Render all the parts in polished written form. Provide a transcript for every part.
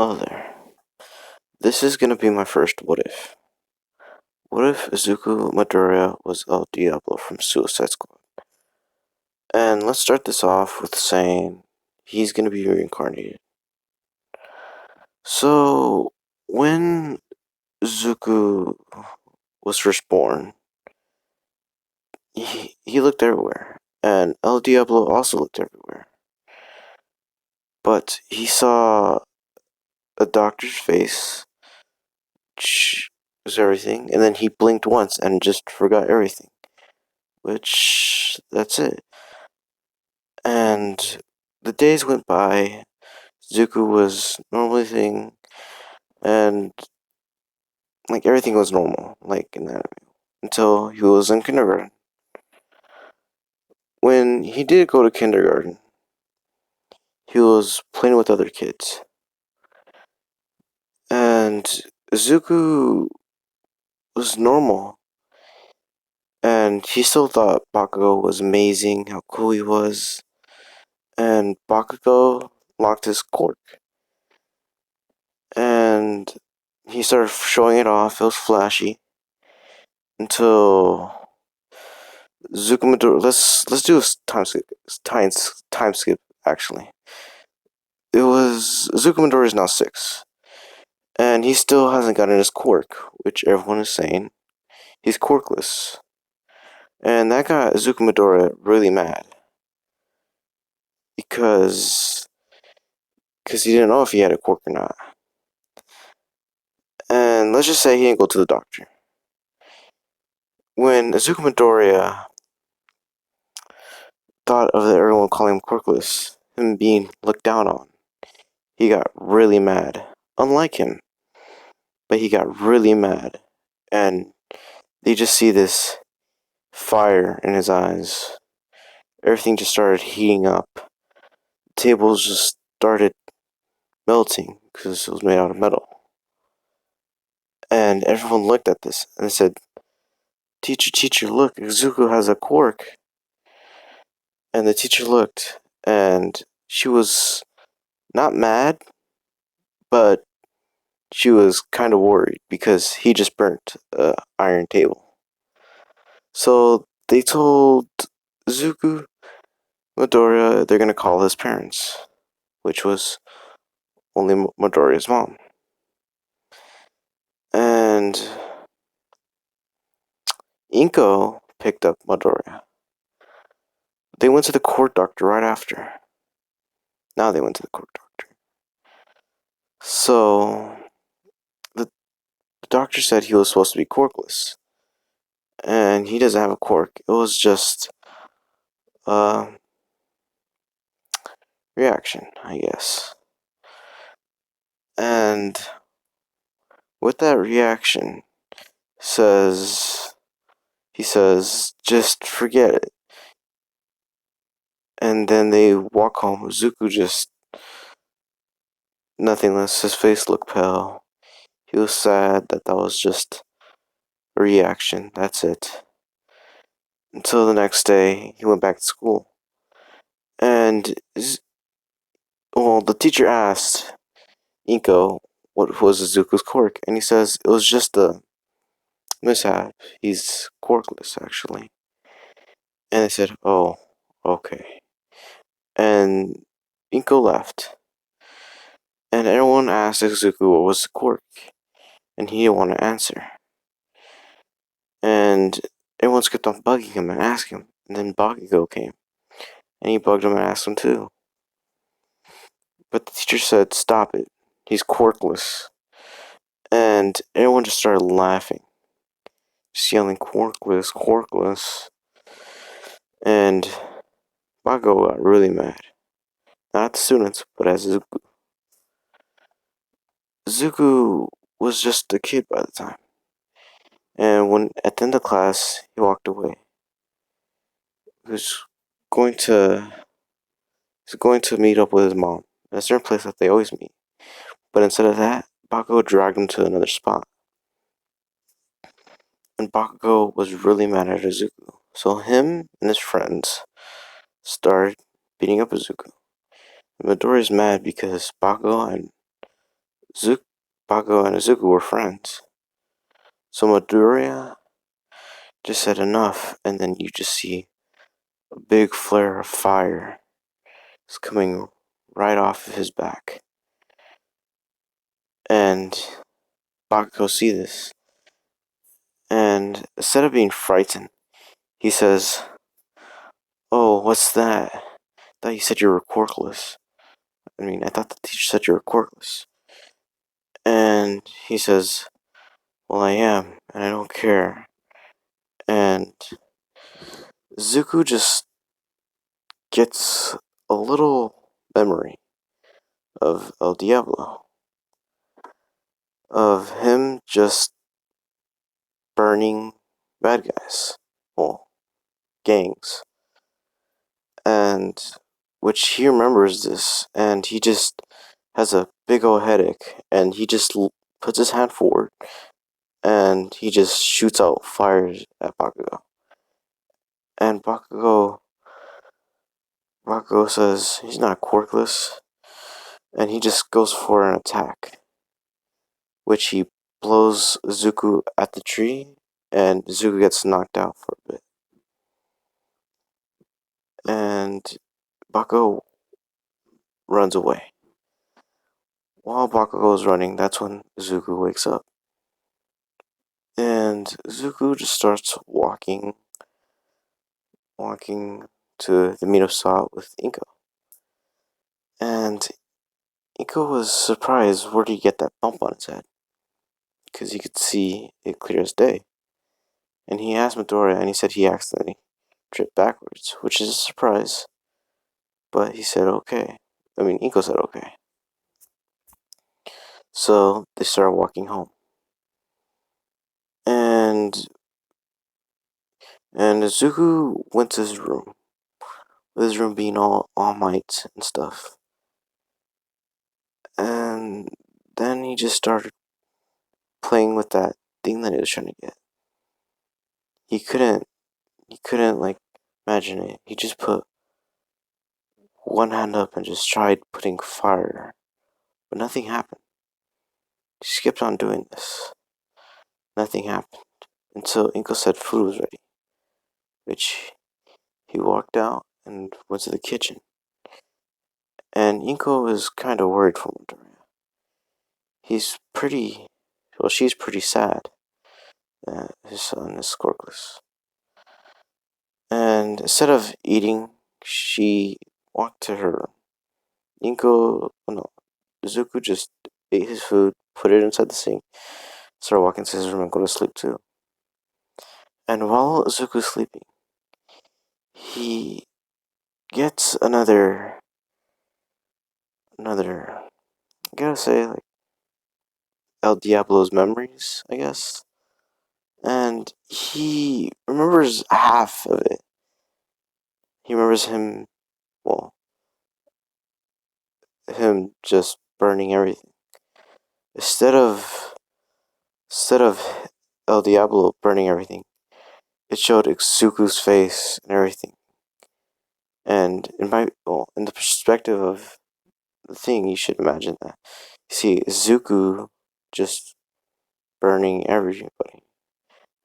Hello there. This is gonna be my first what if. What if Izuku Midoriya was El Diablo from Suicide Squad? And let's start this off with saying he's gonna be reincarnated. So, when Izuku was first born, he looked everywhere. And El Diablo also looked everywhere. But he saw a doctor's face, which was everything, and then he blinked once and just forgot everything. That's it. And the days went by, Zuko was normally thing, and like everything was normal, like in that until he was in kindergarten. When he did go to kindergarten, he was playing with other kids. And Zuko was normal. And he still thought Bakugou was amazing, how cool he was. And Bakugou locked his cork. And he started showing it off, it was flashy. Until Zukumador. Let's do a time skip. Actually, it was Zukumador is now 6, and he still hasn't gotten his quirk, which everyone is saying he's quirkless, and that got Zukumadora really mad because he didn't know if he had a quirk or not. And let's just say he didn't go to the doctor. When Zukumadora thought of everyone calling him quirkless, him being looked down on, he got really mad. Unlike him, but he got really mad, and you just see this fire in his eyes. Everything just started heating up. Tables just started melting because it was made out of metal. And everyone looked at this and they said, teacher, look, Izuku has a quirk. And the teacher looked, and she was not mad, but she was kind of worried because he just burnt an iron table. So they told Zuku Midoriya they're gonna call his parents, which was only Midoriya's mom. And Inko picked up Midoriya. They went to the court doctor right after. Now they went to the court doctor. So the doctor said he was supposed to be quirkless. And he doesn't have a quirk. It was just a reaction, I guess. And with that reaction, he says, just forget it. And then they walk home. Zuko just nothingness. His face looked pale. He was sad that was just a reaction. That's it. Until the next day, he went back to school. And, the teacher asked Inko what was Zuko's quirk. And he says it was just a mishap. He's quirkless, actually. And they said, oh, okay. And Inko left. And everyone asked Zuko what was the quirk. And he didn't want to answer. And everyone kept on bugging him and asking him. And then Bakugou came. And he bugged him and asked him too. But the teacher said, stop it. He's quirkless. And everyone just started laughing. Just yelling, quirkless, quirkless. And Bakugou got really mad. Not at the students, but at Zuko. Zuko was just a kid by the time. And when at the end of class, he walked away. He was going to meet up with his mom at a certain place that they always meet. But instead of that, Bakugou dragged him to another spot. And Bakugou was really mad at Izuku. So him and his friends started beating up Izuku. And Midoriya's mad because Bakugou and Bakugou and Izuku were friends. So Midoriya just said enough, and then you just see a big flare of fire is coming right off of his back. And Bakugou sees this, and instead of being frightened, he says, "Oh, what's that? I thought you said you were quirkless. I thought the teacher said you were quirkless." And he says, "Well, I am, and I don't care." And Zuko just gets a little memory of El Diablo, of him just burning bad guys, well, gangs, and which he remembers this, and he just has a big old headache, and he just puts his hand forward, and he just shoots out fires at Bakugou. And Bakugou says he's not quirkless, and he just goes for an attack, which he blows Zuko at the tree, and Zuko gets knocked out for a bit. And Bakugou runs away. While Bakugou is running, that's when Zuko wakes up. And Zuko just starts walking to the meat of salt with Inko. And Inko was surprised where did he get that bump on his head, because he could see it clear as day. And he asked Midoriya, and he said he accidentally tripped backwards, which is a surprise. But he said okay. Inko said okay. So they started walking home. And Zuko went to his room, with his room being all might and stuff. And then he just started playing with that thing that he was trying to get. He couldn't like imagine it. He just put one hand up and just tried putting fire, but nothing happened. He just kept on doing this. Nothing happened until Inko said food was ready, which he walked out and went to the kitchen. And Inko is kind of worried for Midoriya. She's pretty sad that his son is scoreless. And instead of eating, she walked to her room. Zuko just ate his food, put it inside the sink, started walking to his room and go to sleep too. And while Zuko's sleeping, he gets another, I gotta say, like, El Diablo's memories, I guess. And he remembers half of it. He remembers him just burning everything. Instead of El Diablo burning everything, it showed Zuko's face and everything. And in the perspective of the thing, you should imagine that. You see Zuko just burning everybody.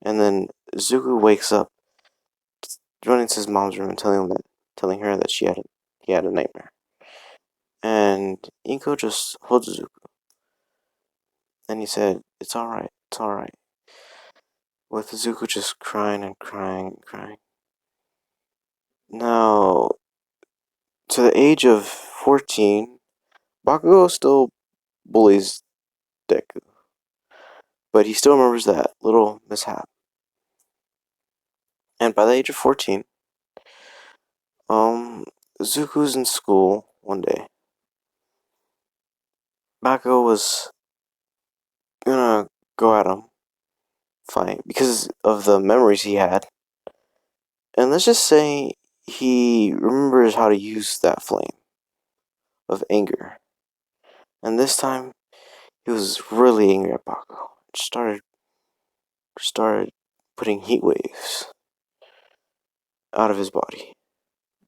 And then Zuko wakes up, running to his mom's room and telling her that he had a nightmare. And Inko just holds Zuko, and he said, "It's alright, it's alright." With Zuko just crying and crying and crying. Now, to the age of 14, Bakugou still bullies Deku, but he still remembers that little mishap. And by the age of 14, Zuko's in school one day. Bakugou was gonna go at him, fight, because of the memories he had. And let's just say he remembers how to use that flame of anger. And this time, he was really angry at Bakugou. Started putting heat waves out of his body.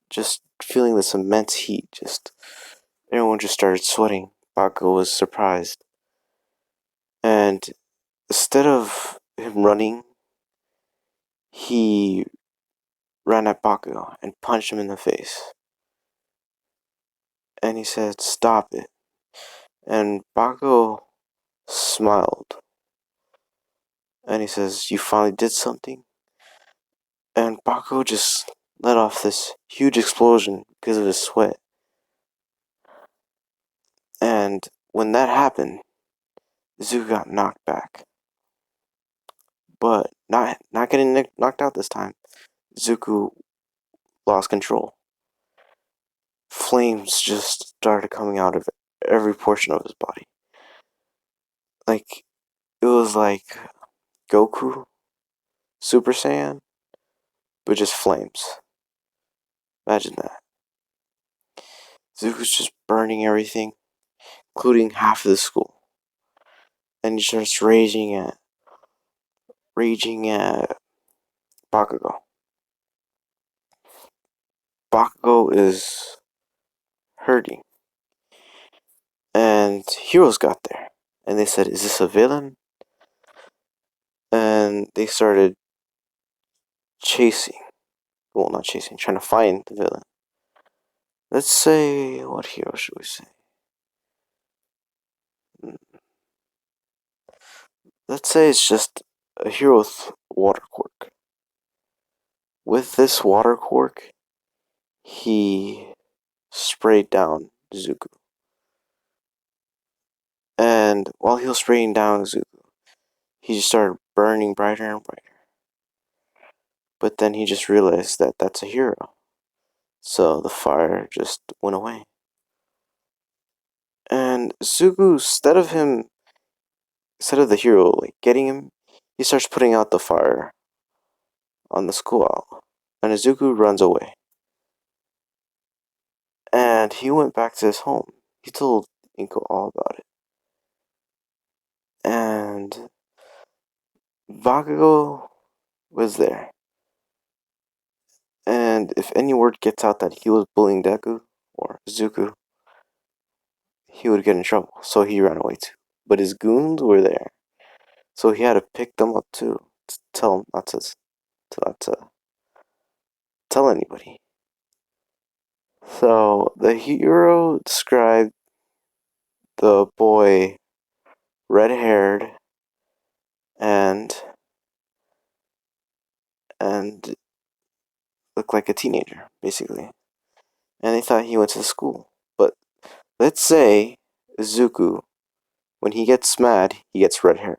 Just feeling this immense heat. Everyone just started sweating. Bakugou was surprised. And instead of him running, he ran at Bakugou and punched him in the face. And he said, "Stop it." And Bakugou smiled. And he says, "You finally did something?" And Bakugou just let off this huge explosion because of his sweat. And when that happened, Zuko got knocked back. But not getting knocked out this time, Zuko lost control. Flames just started coming out of every portion of his body. Like, it was like Goku, Super Saiyan, but just flames. Imagine that. Zuko's just burning everything, including half of the school. And he starts raging at Bakugou. Bakugou is hurting. And heroes got there. And they said, "Is this a villain?" And they started chasing. Well, not chasing, trying to find the villain. Let's say, what hero should we say? Let's say it's just a hero with water quirk. With this water quirk, he sprayed down Zuko. And while he was spraying down Zuko, he just started burning brighter and brighter. But then he just realized that that's a hero. So the fire just went away. And Zuko, instead of the hero like getting him, he starts putting out the fire on the school owl. And Zuko runs away. And he went back to his home. He told Inko all about it. And Bakugou was there. And if any word gets out that he was bullying Deku or Zuko, he would get in trouble. So he ran away too. But his goons were there. So he had to pick them up too. To tell them not to tell anybody. So the hero described the boy red haired and looked like a teenager, basically. And they thought he went to school. But let's say Zuko, when he gets mad, he gets red hair.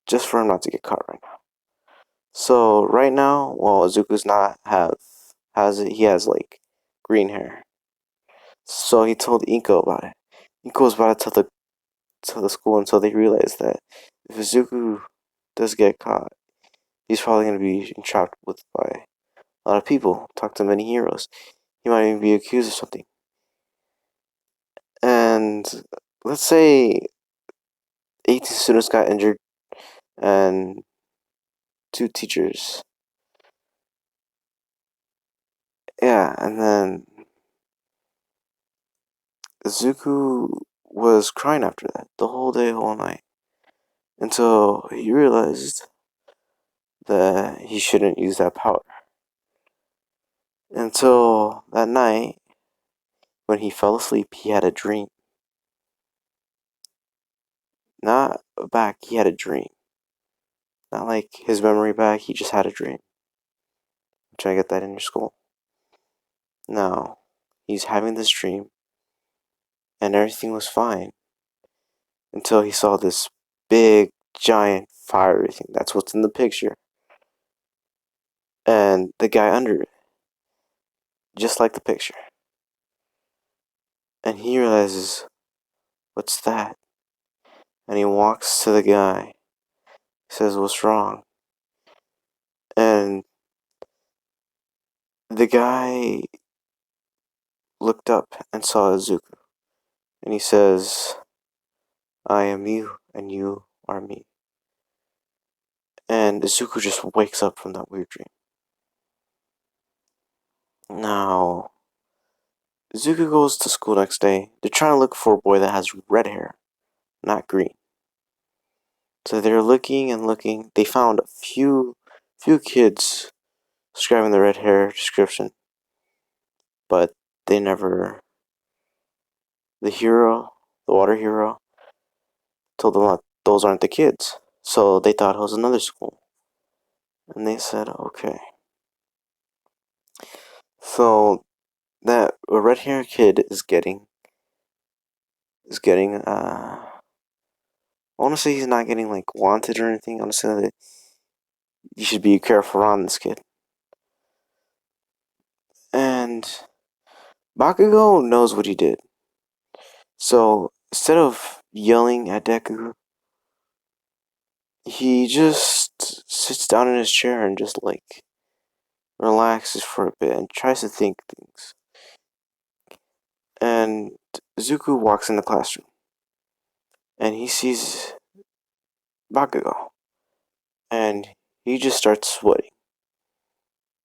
Just for him not to get caught right now. So right now, well, Zuko's not he has like green hair. So he told Inko about it. Inko was about to tell the school until they realized that if Zuko does get caught, he's probably gonna be entrapped by a lot of people. Talk to many heroes. He might even be accused of something. And let's say 18 students got injured and 2 teachers. Yeah, and then Zuko was crying after that the whole day, whole night, until he realized that he shouldn't use that power. Until that night, when he fell asleep, he had a dream. Not back, he had a dream. Not like his memory back, he just had a dream. I'm trying to get that in your skull. No, he's having this dream, and everything was fine until he saw this big, giant fiery thing. That's what's in the picture. And the guy under it, just like the picture. And he realizes, "What's that?" And he walks to the guy, says, "What's wrong?" And the guy looked up and saw Izuku. And he says, "I am you, and you are me." And Izuku just wakes up from that weird dream. Now, Izuku goes to school next day. They're trying to look for a boy that has red hair, not green. So they're looking and looking. They found a few kids describing the red hair description, but they never. The hero, the water hero, told them that those aren't the kids. So they thought it was another school, and they said, "Okay." So that a red hair kid is getting. I want to say he's not getting like wanted or anything. I want to say that you should be careful around this kid. And Bakugou knows what he did. So instead of yelling at Deku, he just sits down in his chair and just like relaxes for a bit and tries to think things. And Zuko walks in the classroom and he sees Bakugou and he just starts sweating.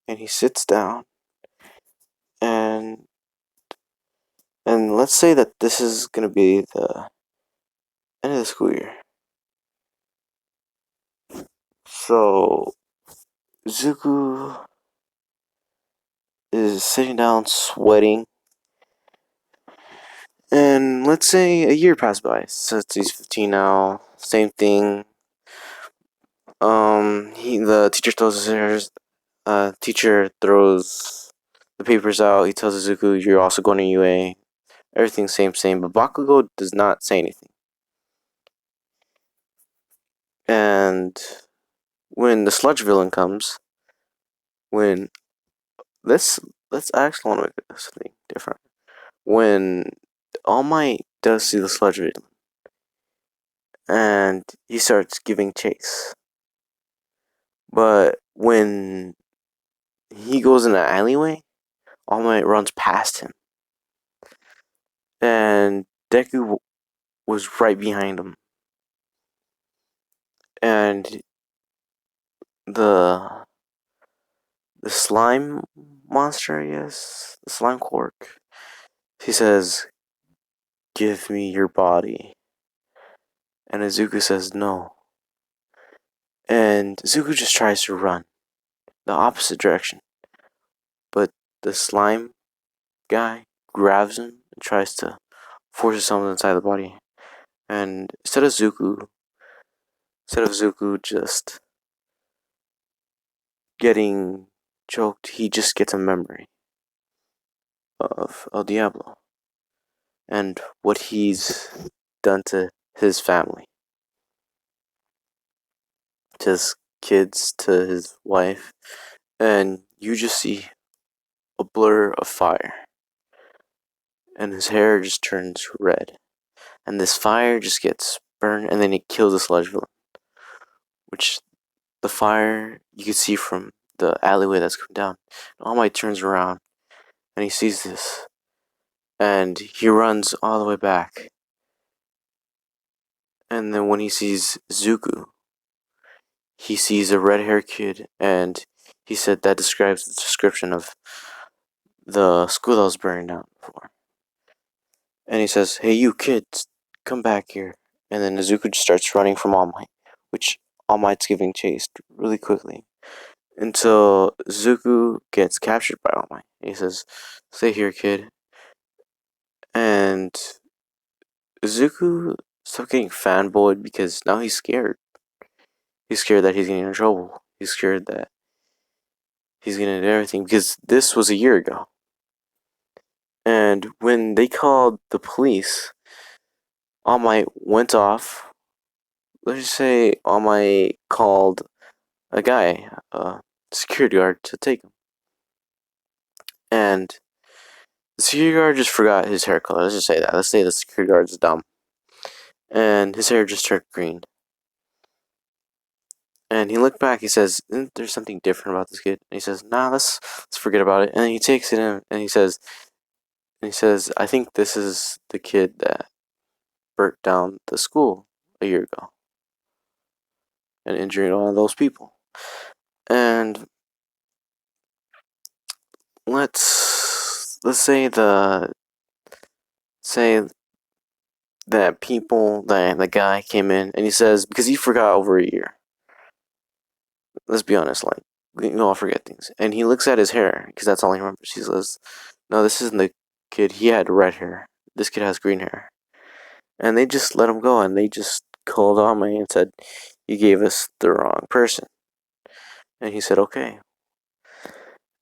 And he sits down and let's say that this is gonna be the end of the school year. So Zuko is sitting down sweating, and let's say a year passed by. So he's 15 now. Same thing. The teacher throws his teacher throws the papers out. He tells Zuko, "You're also going to UA." Everything's same. But Bakugou does not say anything. And when the sludge villain comes, when let's actually want to make this thing different. When All Might does see the sludge villain, and he starts giving chase. But when he goes in the alleyway, All Might runs past him, and Deku was right behind him, and the slime monster, yes, the slime cork. He says, "Give me your body," and Izuku says no, and Izuku just tries to run the opposite direction, but the slime guy grabs him and tries to force himself inside the body. And instead of Zuko just getting choked, he just gets a memory of El Diablo and what he's done to his family, to his kids, to his wife, and you just see a blur of fire, and his hair just turns red, and this fire just gets burned, and then it kills the sludge villain, which the fire you can see from the alleyway that's come down. And All Might turns around and he sees this, and he runs all the way back. And then when he sees Zuko, he sees a red-haired kid, and he said that describes the description of the school that was burning down before. And he says, "Hey, you kids, come back here." And then Zuko just starts running from All Might, which All Might's giving chase really quickly until Zuko gets captured by All Might. He says, "Stay here, kid." And Zuko stopped getting fanboyed because now he's scared. He's scared that he's getting in trouble. He's scared that he's gonna do everything because this was a year ago. And when they called the police, All Might went off. Let's just say All Might called a guy, a security guard, to take him. And the security guard just forgot his hair color. Let's just say that. Let's say the security guard's dumb. And his hair just turned green. And he looked back. He says, "Isn't there something different about this kid?" And he says, "Nah, let's forget about it." And then he takes it in, and he says, "I think this is the kid that burnt down the school a year ago and injured all those people." And let's say that the guy came in and he says, because he forgot over a year. Let's be honest, like, we all forget things. And he looks at his hair, because that's all he remembers. He says, no, this isn't the kid. He had red hair. This kid has green hair. And they just let him go, and they just called on me and said, you gave us the wrong person. And he said, okay.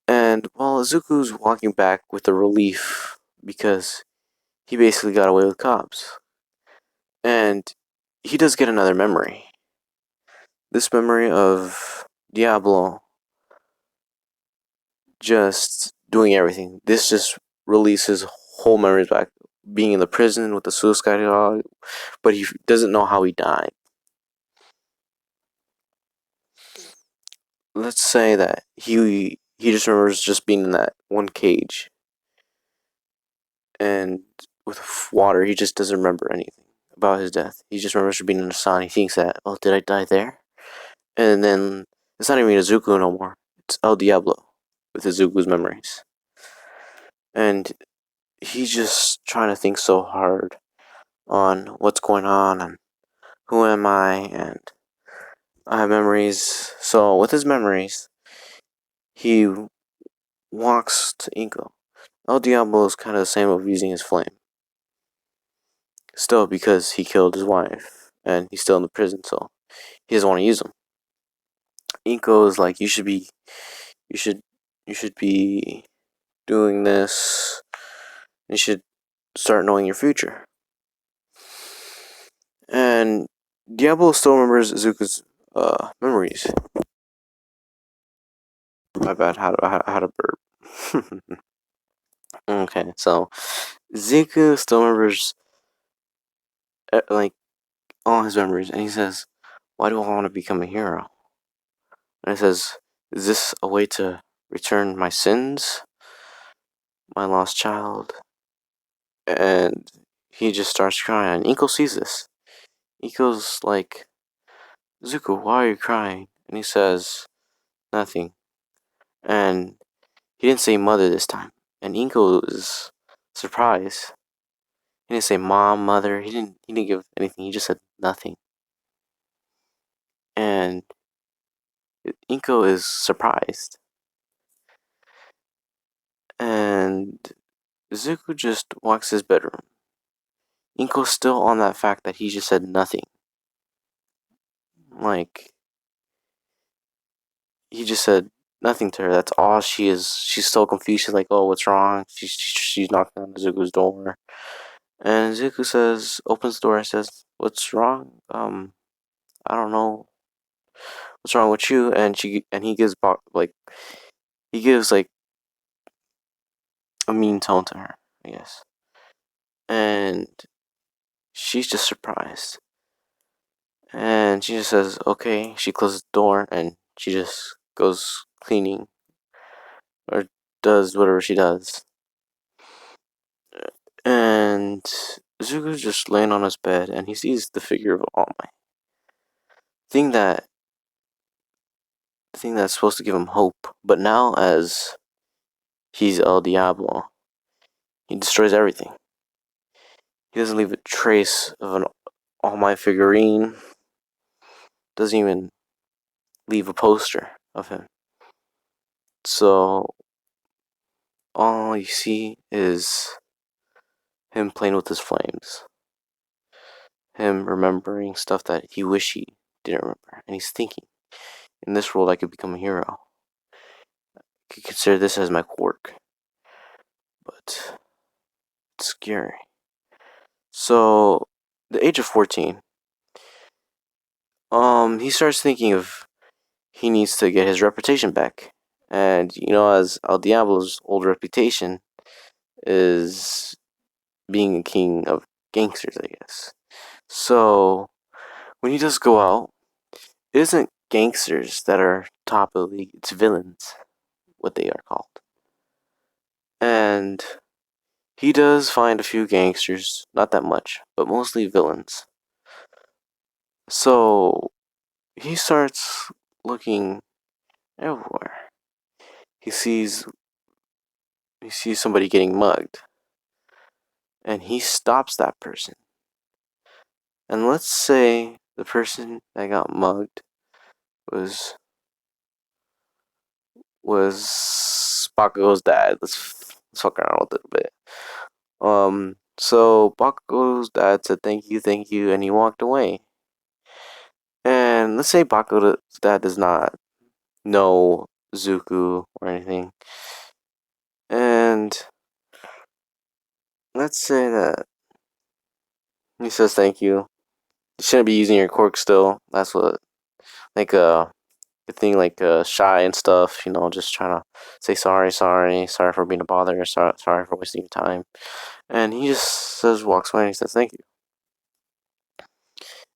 And while Izuku's walking back with a relief, because he basically got away with cops. And he does get another memory. This memory of Diablo just doing everything. This just releases whole memories back. Being in the prison with the suicide dog, but he doesn't know how he died. Let's say that he just remembers just being in that one cage, and with water, he just doesn't remember anything about his death. He just remembers being in the sun. He thinks that, oh, did I die there? And then it's not even Izuku no more. It's El Diablo with Izuku's memories, and he's just trying to think so hard on what's going on and who am I, and I have memories. So with his memories, he walks to Inko. El Diablo is kind of the same of using his flame. Still, because he killed his wife and he's still in the prison, so he doesn't want to use him. Inko is like, you should be doing this. You should start knowing your future. And Diablo still remembers Izuku's memories. My bad. How to burp. Okay, so Izuku still remembers like all his memories, and he says, "Why do I want to become a hero?" And he says, "Is this a way to return my sins, my lost child?" And he just starts crying. And Inko sees this. Inko's like, "Zuko, why are you crying?" And he says, "Nothing." And he didn't say mother this time. And Inko is surprised. He didn't say mom, mother. He didn't give anything. He just said nothing. And Inko is surprised. And Zuko just walks his bedroom. Inko's still on that fact that he just said nothing. Like, he just said nothing to her. That's all she is. She's so confused. She's like, oh, what's wrong? She's knocking on Zuko's door. And Zuko opens the door and says, what's wrong? I don't know. What's wrong with you? And he gives like a mean tone to her, I guess. And she's just surprised. And she just says, okay. She closes the door and she just goes cleaning or does whatever she does. And Zuko's just laying on his bed and he sees the figure of All Might. Thing that thing that's supposed to give him hope, but now as he's El Diablo, he destroys everything. He doesn't leave a trace of an All Might figurine. Doesn't even leave a poster of him. So all you see is him playing with his flames. Him remembering stuff that he wished he didn't remember. And he's thinking, in this world I could become a hero. I could consider this as my quirk. But it's scary. So the age of 14, he starts thinking of he needs to get his reputation back. And as El Diablo's old reputation is being a king of gangsters, I guess. So when he does go out, it isn't gangsters that are top of the league, it's villains, what they are called. And he does find a few gangsters, not that much, but mostly villains. So he starts looking everywhere. He sees somebody getting mugged, and he stops that person. And let's say the person that got mugged was Bakugou's dad. Let's fuck around with it a bit. So Bakugou's dad said thank you, and he walked away. And let's say Bakugou's dad does not know Zuko or anything. And let's say that he says thank you. You shouldn't be using your quirk still. That's what, like, the thing, like, shy and stuff, just trying to say sorry for being a bother, sorry for wasting your time. And he just walks away and he says thank you.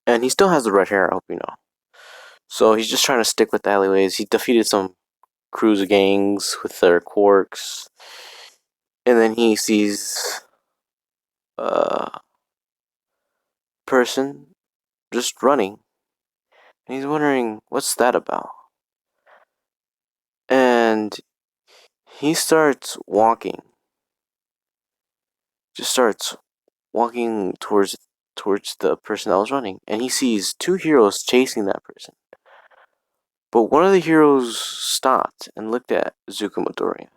And he still has the red hair, I hope you know. So he's just trying to stick with the alleyways. He defeated some cruiser gangs with their quirks. And then he sees a person just running. And he's wondering, what's that about? And he starts walking. Just starts walking towards the person that was running. And he sees two heroes chasing that person. But one of the heroes stopped and looked at Zuko Midoriya.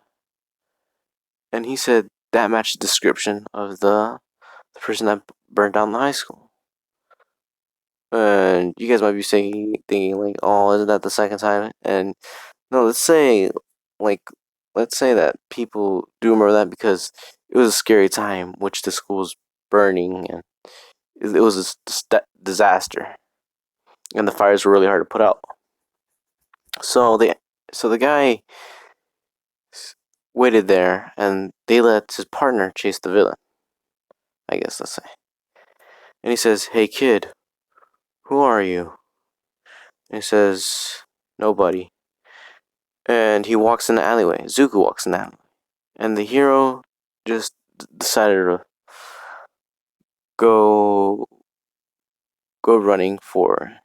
And he said that matched the description of the person that burned down the high school. And you guys might be thinking like, oh, isn't that the second time? And no, like, let's say that people do remember that because it was a scary time, which the school was burning, and it was a disaster, and the fires were really hard to put out. So the guy waited there, and they let his partner chase the villain, I guess, let's say. And he says, "Hey kid, who are you?" And he says, "Nobody." And he walks in the alleyway. Zuko walks in the alleyway. And the hero just decided to go go running for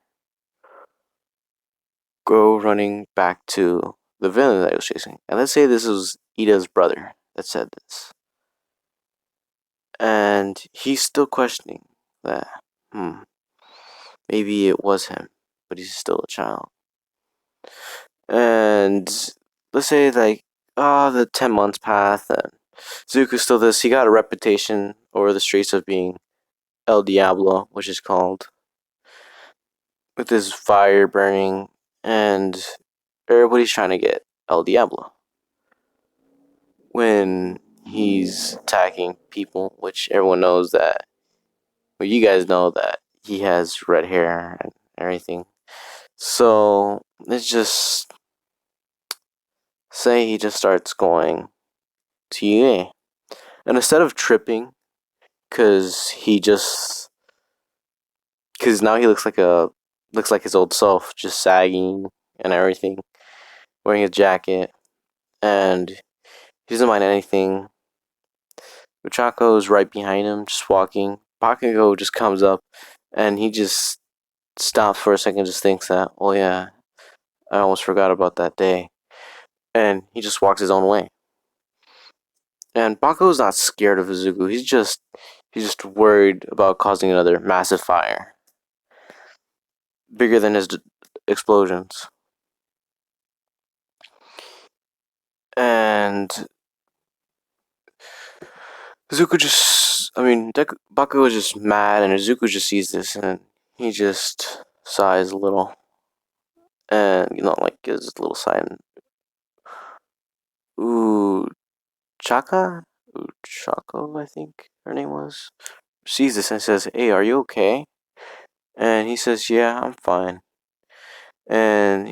go running back to the villain that he was chasing. And let's say this was Ida's brother that said this. And he's still questioning that, maybe it was him, but he's still a child. And let's say, like, the 10 months pass, and Zuko's still this. He got a reputation over the streets of being El Diablo, which is called, with his fire burning, and everybody's trying to get El Diablo when he's attacking people, which everyone knows that. Well, you guys know that he has red hair and everything. So let's just say he just starts going to UA, and instead of tripping, because now he looks like his old self, just sagging and everything, wearing a jacket, and he doesn't mind anything. Ochako is right behind him, just walking. Bakugou just comes up, and he just stops for a second, just thinks that, oh yeah, I almost forgot about that day, and he just walks his own way. And Bakugou's not scared of Izuku. He's just worried about causing another massive fire, bigger than his explosions. And Bakugo is just mad, and Izuku just sees this, and he just sighs a little, and like gives a little sigh. And, ooh, Chaka, Chako, I think her name was, sees this and says, "Hey, are you okay?" And he says, "Yeah, I'm fine." And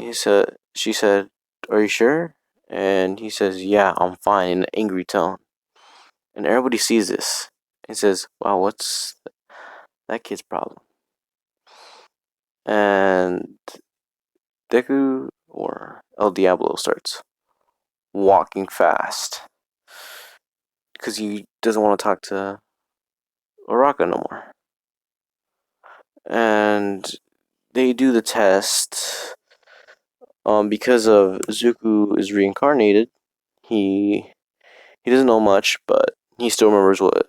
she said, "Are you sure?" And he says, "Yeah, I'm fine," in an angry tone. And everybody sees this. He says, "Wow, what's that kid's problem?" And Deku, or El Diablo, starts walking fast because he doesn't want to talk to Oraka no more. And they do the test. Because of Zuko is reincarnated, he doesn't know much, but he still remembers what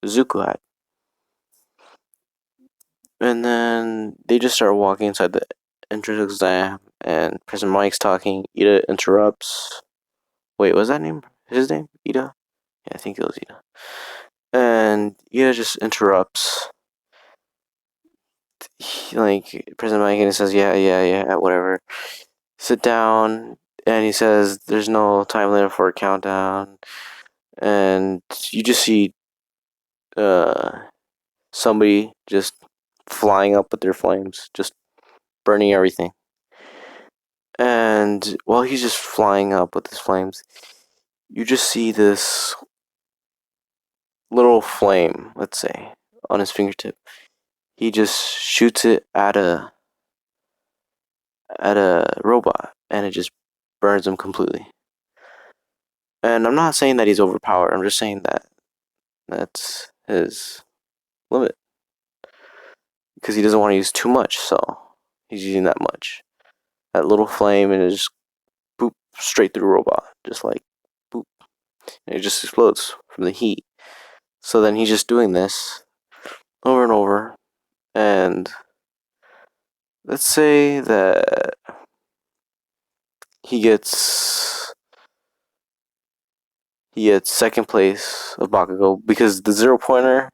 Zuko had. And then they just start walking inside the entrance exam, and President Mike's talking. Ida interrupts. Wait, was that name his name? Ida? Yeah, I think it was Ida. And Ida just interrupts. President Mike, and he says, yeah, whatever. Sit down, and he says, there's no time limit for a countdown. And you just see somebody just flying up with their flames, just burning everything. And while he's just flying up with his flames, you just see this little flame, let's say, on his fingertip. He just shoots it at a robot, and it just burns him completely. And I'm not saying that he's overpowered. I'm just saying that that's his limit, because he doesn't want to use too much, so he's using that much. That little flame, and it just boop straight through the robot, just like boop, and it just explodes from the heat. So then he's just doing this over and over, and let's say that he gets second place of Bakugou, because the 0 pointer,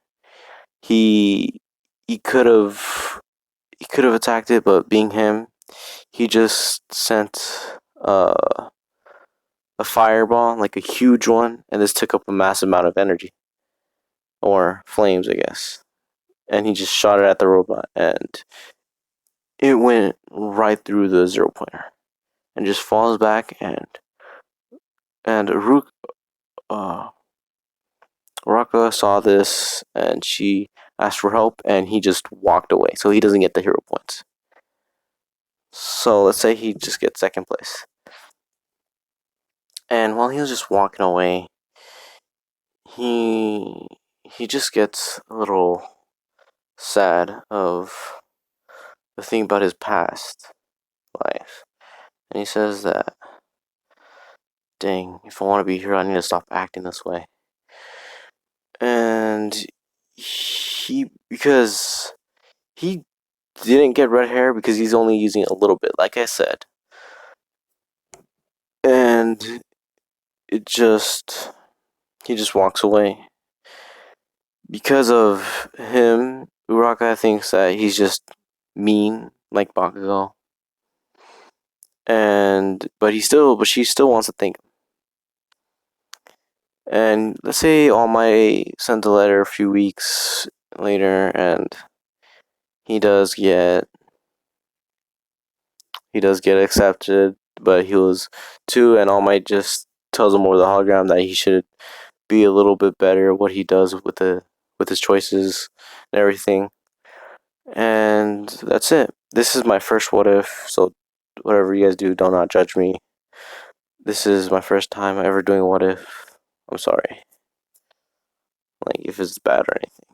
he he could have attacked it, but being him, he just sent a fireball, like a huge one, and this took up a massive amount of energy, or flames, I guess. And he just shot it at the robot, and it went right through the 0 pointer, and just falls back, and Raka saw this, and she asked for help, and he just walked away, so he doesn't get the hero points. So let's say he just gets second place. And while he was just walking away, he just gets a little sad of the thing about his past life. And he says that, dang, if I want to be here, I need to stop acting this way. And because he didn't get red hair, because he's only using a little bit, like I said. And he just walks away. Because of him, Uraka thinks that he's just mean, like Bakugou. But she still wants to thank him. And let's say All Might sends a letter a few weeks later, and he does get accepted, but he was 2, and All Might just tells him over the hologram that he should be a little bit better at what he does with his choices and everything. And that's it. This is my first what if, so whatever you guys do, do not judge me. This is my first time ever doing what if. I'm sorry. Like, if it's bad or anything.